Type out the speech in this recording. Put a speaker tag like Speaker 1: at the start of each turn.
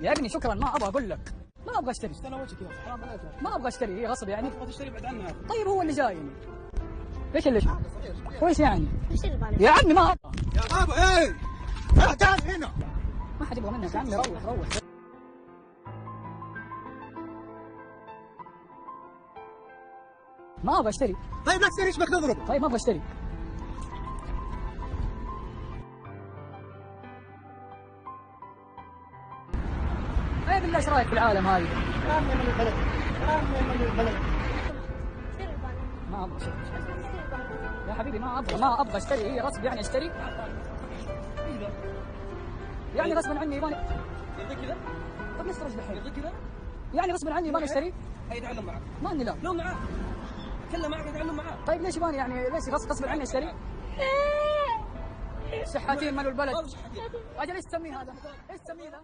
Speaker 1: يا ابني شكرا، ما ابغى اقول لك، ما ابغى اشتري.
Speaker 2: استنى وجهك يا اخي، حرام عليك يا اخي.
Speaker 1: ما ابغى اشتري، هي غصب يعني.
Speaker 2: تبغى تشتري بعد عنها.
Speaker 1: طيب هو اللي جايني. ايش اللي وش يعني؟
Speaker 3: اشتري بالك.
Speaker 1: يا عمي ما ابغى.
Speaker 2: يا بابا ايه تعال هنا.
Speaker 1: ما حد يبغى منك يا عمي، روح روح. ما ابغى اشتري.
Speaker 2: طيب لا تشتري، ايش بك تضرب؟
Speaker 1: طيب ما ابغى اشتري. طيب بالله ايش رايك في العالم هذه؟
Speaker 2: يا عمي من البلد، يا عمي من البلد.
Speaker 3: اشتري بالك.
Speaker 1: ما ابغى اشتري.
Speaker 3: اشتري بالك.
Speaker 1: يا حبيبي ما ابغى اشتري، هي غصب يعني اشتري. يعني غصبا عني يبغاني.
Speaker 2: يرضي كذا؟
Speaker 1: طب نسترج الحين.
Speaker 2: يرضي كذا؟
Speaker 1: يعني غصبا عني يبغاني اشتري؟
Speaker 2: يتعلم معك.
Speaker 1: ما اني لا.
Speaker 2: لو معاه اتكلم معك يتعلم معاه.
Speaker 1: طيب ليش يبغاني يعني ليش غصبا عني اشتري؟ شحاتين مالوا البلد. اجل ايش تسميه هذا؟ ايش تسميه ذا؟